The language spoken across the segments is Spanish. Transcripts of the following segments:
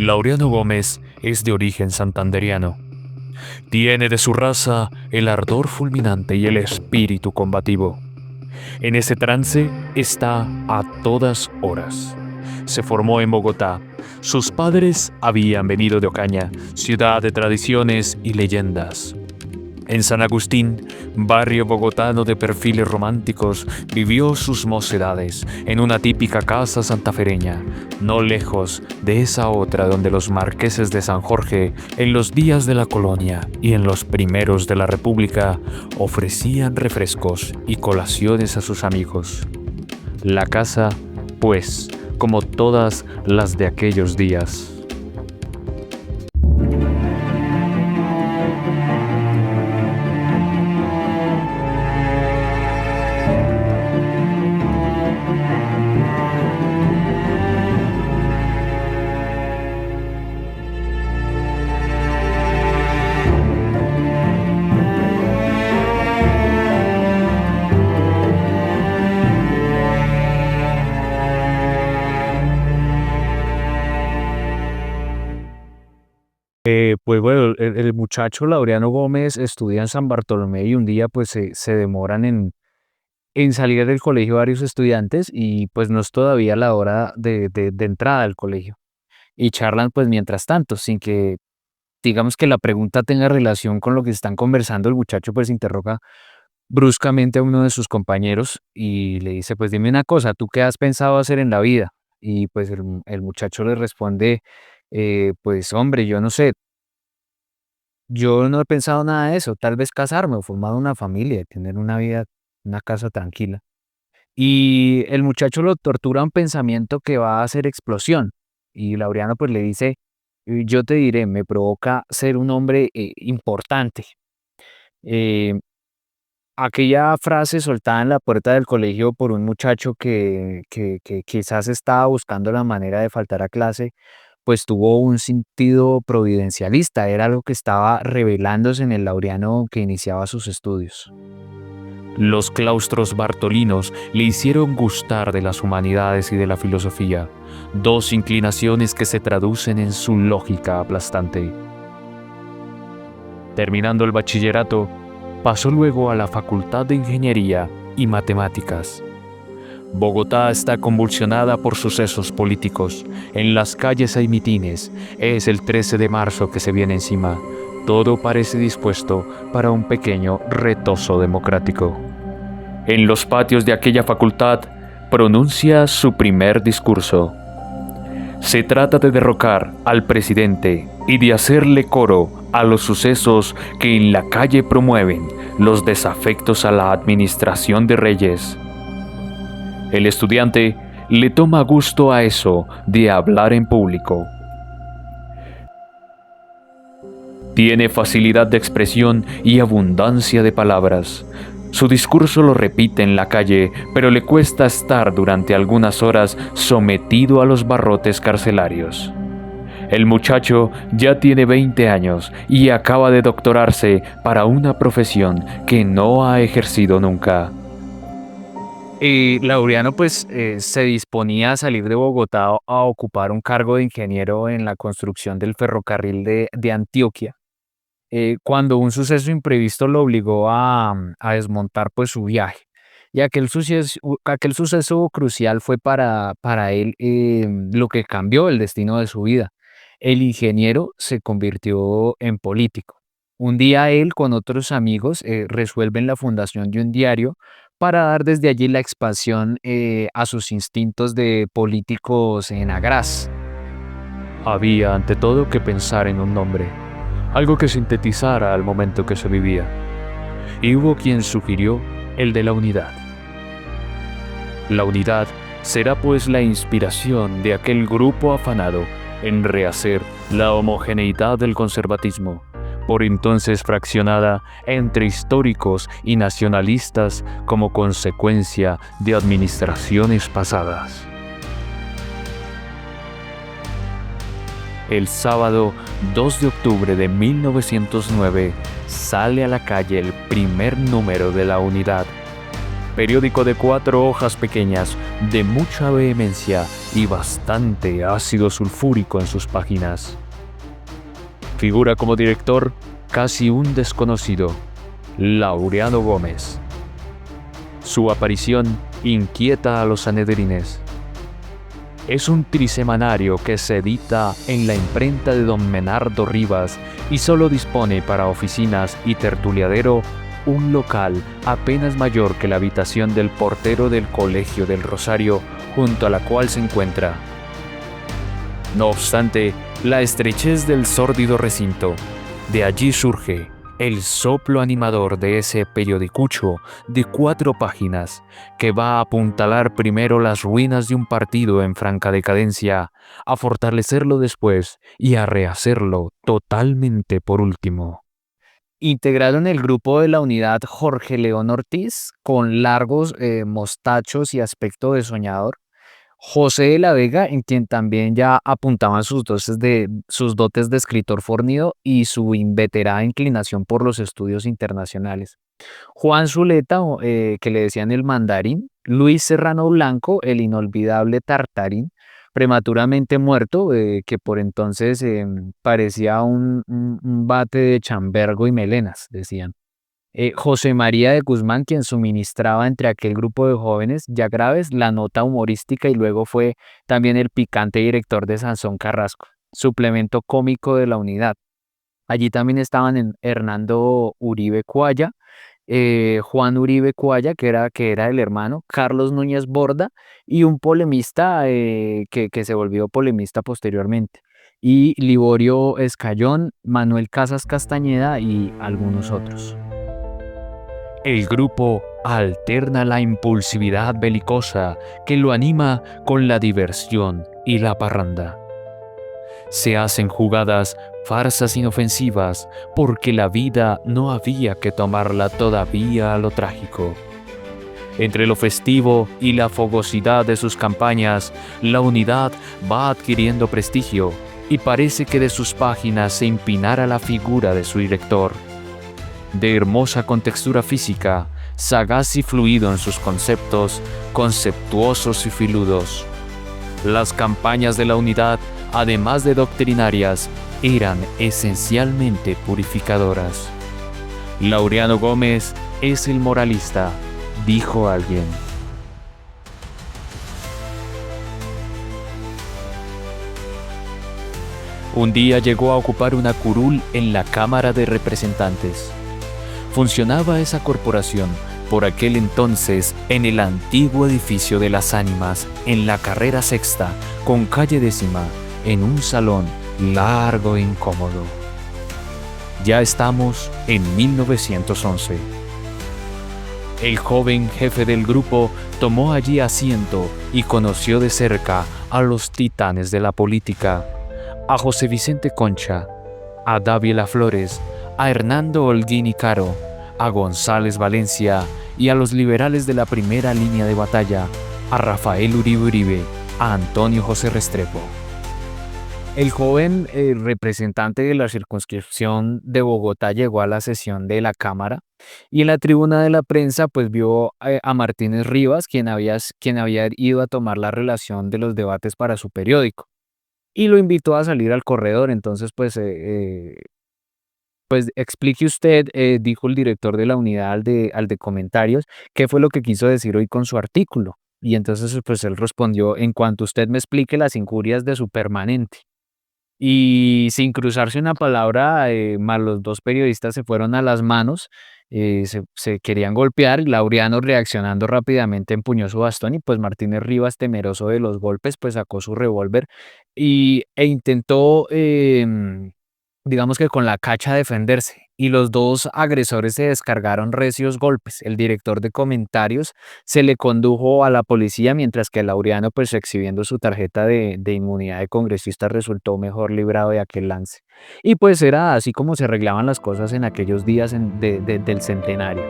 Laureano Gómez es de origen santandereano. Tiene de su raza el ardor fulminante y el espíritu combativo. En ese trance está a todas horas. Se formó en Bogotá. Sus padres habían venido de Ocaña, ciudad de tradiciones y leyendas. En San Agustín, barrio bogotano de perfiles románticos, vivió sus mocedades en una típica casa santafereña, no lejos de esa otra donde los marqueses de San Jorge, en los días de la colonia y en los primeros de la República, ofrecían refrescos y colaciones a sus amigos. La casa, pues, como todas las de aquellos días. Pues bueno, el muchacho Laureano Gómez estudia en San Bartolomé y un día pues se demoran en salir del colegio varios estudiantes y pues no es todavía la hora de entrada al colegio. Y charlan pues mientras tanto, sin que digamos que la pregunta tenga relación con lo que están conversando, el muchacho pues interroga bruscamente a uno de sus compañeros y le dice, pues dime una cosa, ¿tú qué has pensado hacer en la vida? Y pues el muchacho le responde, pues hombre, yo no sé, yo no he pensado nada de eso, tal vez casarme o formar una familia, tener una vida, una casa tranquila. Y el muchacho lo tortura un pensamiento que va a hacer explosión. Y Laureano pues le dice, yo te diré, me provoca ser un hombre importante. Eh, Aquella frase soltada en la puerta del colegio por un muchacho que quizás estaba buscando la manera de faltar a clase, pues tuvo un sentido providencialista, era algo que estaba revelándose en el Laureano que iniciaba sus estudios. Los claustros bartolinos le hicieron gustar de las humanidades y de la filosofía, dos inclinaciones que se traducen en su lógica aplastante. Terminando el bachillerato, pasó luego a la Facultad de Ingeniería y Matemáticas. Bogotá está convulsionada por sucesos políticos. En las calles hay mitines. Es el 13 de marzo que se viene encima. Todo parece dispuesto para un pequeño retozo democrático. En los patios de aquella facultad, pronuncia su primer discurso. Se trata de derrocar al presidente y de hacerle coro a los sucesos que en la calle promueven los desafectos a la administración de Reyes. El estudiante le toma gusto a eso de hablar en público. Tiene facilidad de expresión y abundancia de palabras. Su discurso lo repite en la calle, pero le cuesta estar durante algunas horas sometido a los barrotes carcelarios. El muchacho ya tiene 20 años y acaba de doctorarse para una profesión que no ha ejercido nunca. Y Laureano pues se disponía a salir de Bogotá a ocupar un cargo de ingeniero en la construcción del ferrocarril de Antioquia, cuando un suceso imprevisto lo obligó a desmontar pues su viaje. Y aquel suceso crucial fue para él lo que cambió el destino de su vida. El ingeniero se convirtió en político. Un día él con otros amigos resuelven la fundación de un diario para dar desde allí la expansión a sus instintos de políticos en agraz. Había ante todo que pensar en un nombre, algo que sintetizara al momento que se vivía. Y hubo quien sugirió el de la unidad. La unidad será pues la inspiración de aquel grupo afanado en rehacer la homogeneidad del conservatismo, por entonces fraccionada entre históricos y nacionalistas como consecuencia de administraciones pasadas. El sábado 2 de octubre de 1909 sale a la calle el primer número de la Unidad, periódico de 4 hojas pequeñas, de mucha vehemencia y bastante ácido sulfúrico en sus páginas. Figura como director casi un desconocido, Laureano Gómez. Su aparición inquieta a los sanedrines. Es un trisemanario que se edita en la imprenta de don Menardo Rivas y solo dispone para oficinas y tertuliadero un local apenas mayor que la habitación del portero del Colegio del Rosario, junto a la cual se encuentra. No obstante, la estrechez del sórdido recinto, de allí surge el soplo animador de ese periodicucho de 4 páginas que va a apuntalar primero las ruinas de un partido en franca decadencia, a fortalecerlo después y a rehacerlo totalmente por último. Integrado en el grupo de la unidad Jorge León Ortiz, con largos mostachos y aspecto de soñador, José de la Vega, en quien también ya apuntaban sus dotes de escritor fornido y su inveterada inclinación por los estudios internacionales. Juan Zuleta, que le decían el mandarín, Luis Serrano Blanco, el inolvidable Tartarín, prematuramente muerto, que por entonces parecía un bate de chambergo y melenas, decían. José María de Guzmán, quien suministraba entre aquel grupo de jóvenes ya graves la nota humorística y luego fue también el picante director de Sansón Carrasco, suplemento cómico de la unidad. Allí también estaban Hernando Uribe Cuaya, Juan Uribe Cuaya, que era el hermano, Carlos Núñez Borda y un polemista que se volvió polemista posteriormente, y Liborio Escayón, Manuel Casas Castañeda y algunos otros. El grupo alterna la impulsividad belicosa que lo anima con la diversión y la parranda. Se hacen jugadas, farsas inofensivas, porque la vida no había que tomarla todavía a lo trágico. Entre lo festivo y la fogosidad de sus campañas, la unidad va adquiriendo prestigio y parece que de sus páginas se empinara la figura de su director. De hermosa contextura física, sagaz y fluido en sus conceptos, conceptuosos y filudos. Las campañas de la unidad, además de doctrinarias, eran esencialmente purificadoras. Laureano Gómez es el moralista, dijo alguien. Un día llegó a ocupar una curul en la Cámara de Representantes. Funcionaba esa corporación por aquel entonces en el antiguo edificio de las Ánimas, en la carrera sexta, con calle 10ª, en un salón largo e incómodo. Ya estamos en 1911. El joven jefe del grupo tomó allí asiento y conoció de cerca a los titanes de la política, a José Vicente Concha, a Dávila Flores, a Hernando Holguín y Caro, a González Valencia y a los liberales de la primera línea de batalla, a Rafael Uribe Uribe, a Antonio José Restrepo. El joven representante de la circunscripción de Bogotá llegó a la sesión de la Cámara y en la tribuna de la prensa pues vio a Martínez Rivas, quien había ido a tomar la relación de los debates para su periódico, y lo invitó a salir al corredor. Entonces pues explique usted, dijo el director de la unidad al de comentarios, qué fue lo que quiso decir hoy con su artículo. Y entonces pues él respondió: en cuanto usted me explique las injurias de su permanente. Y sin cruzarse una palabra, más los dos periodistas se fueron a las manos, se querían golpear, y Laureano, reaccionando rápidamente, empuñó su bastón y pues Martínez Rivas, temeroso de los golpes, pues sacó su revólver e intentó, digamos que con la cacha, defenderse, y los dos agresores se descargaron recios golpes. El director de comentarios se le condujo a la policía, mientras que Laureano, pues exhibiendo su tarjeta de inmunidad de congresista, resultó mejor librado de aquel lance. Y pues era así como se arreglaban las cosas en aquellos días del centenario.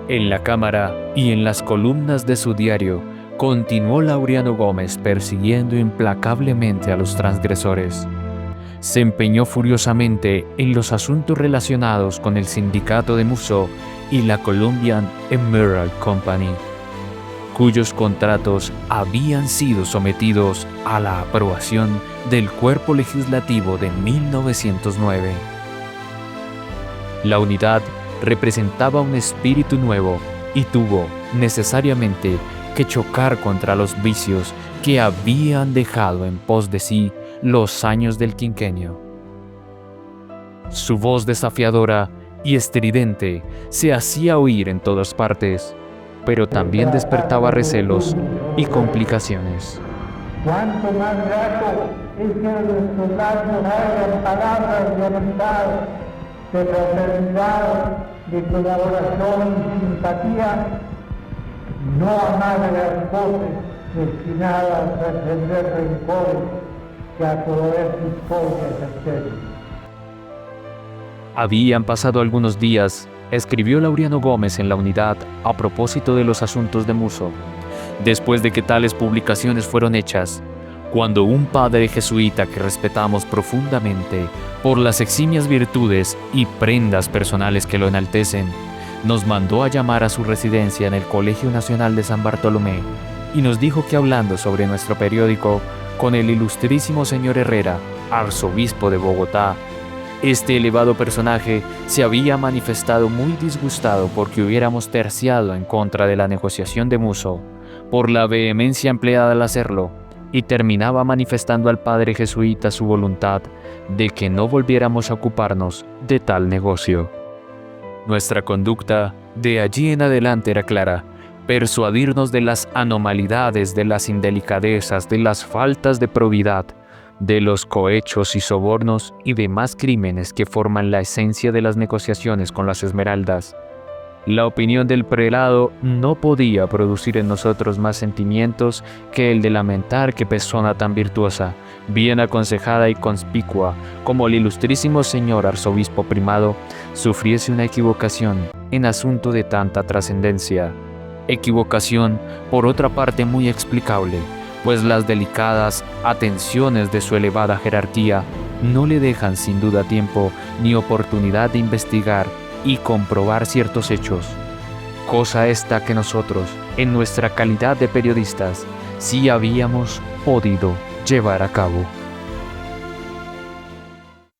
En la Cámara y en las columnas de su diario, continuó Laureano Gómez persiguiendo implacablemente a los transgresores. Se empeñó furiosamente en los asuntos relacionados con el sindicato de Musso y la Columbian Emerald Company, cuyos contratos habían sido sometidos a la aprobación del Cuerpo Legislativo de 1909. La unidad representaba un espíritu nuevo y tuvo necesariamente que chocar contra los vicios que habían dejado en pos de sí los años del quinquenio. Su voz desafiadora y estridente se hacía oír en todas partes, pero también despertaba recelos y complicaciones. Cuánto más grato es que en nuestros labios hayan palabras de amistad, de fraternidad, de colaboración y simpatía, no amargas voces destinadas a encender rencores que a corroer discordias externas. Habían pasado algunos días, escribió Laureano Gómez en la unidad a propósito de los asuntos de Musso, después de que tales publicaciones fueron hechas, cuando un padre jesuita que respetamos profundamente por las eximias virtudes y prendas personales que lo enaltecen, nos mandó a llamar a su residencia en el Colegio Nacional de San Bartolomé y nos dijo que hablando sobre nuestro periódico con el ilustrísimo señor Herrera, arzobispo de Bogotá, este elevado personaje se había manifestado muy disgustado porque hubiéramos terciado en contra de la negociación de Musso, por la vehemencia empleada al hacerlo, y terminaba manifestando al padre jesuita su voluntad de que no volviéramos a ocuparnos de tal negocio. Nuestra conducta de allí en adelante era clara: persuadirnos de las anomalidades, de las indelicadezas, de las faltas de probidad, de los cohechos y sobornos y demás crímenes que forman la esencia de las negociaciones con las Esmeraldas. La opinión del prelado no podía producir en nosotros más sentimientos que el de lamentar que persona tan virtuosa, bien aconsejada y conspicua como el ilustrísimo señor arzobispo primado, sufriese una equivocación en asunto de tanta trascendencia. Equivocación, por otra parte, muy explicable, pues las delicadas atenciones de su elevada jerarquía no le dejan sin duda tiempo ni oportunidad de investigar y comprobar ciertos hechos, cosa esta que nosotros, en nuestra calidad de periodistas, sí habíamos podido llevar a cabo.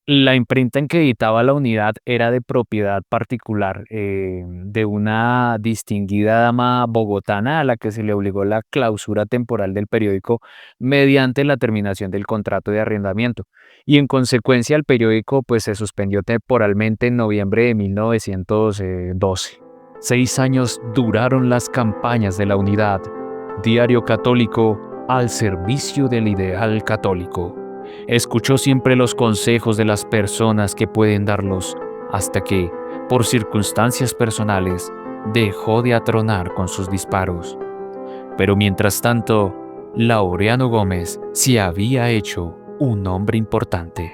La imprenta en que editaba la unidad era de propiedad particular, de una distinguida dama bogotana a la que se le obligó la clausura temporal del periódico mediante la terminación del contrato de arrendamiento, y en consecuencia el periódico pues se suspendió temporalmente en noviembre de 1912. 6 años duraron las campañas de la unidad, diario católico al servicio del ideal católico. Escuchó siempre los consejos de las personas que pueden darlos, hasta que, por circunstancias personales, dejó de atronar con sus disparos. Pero mientras tanto, Laureano Gómez se había hecho un hombre importante.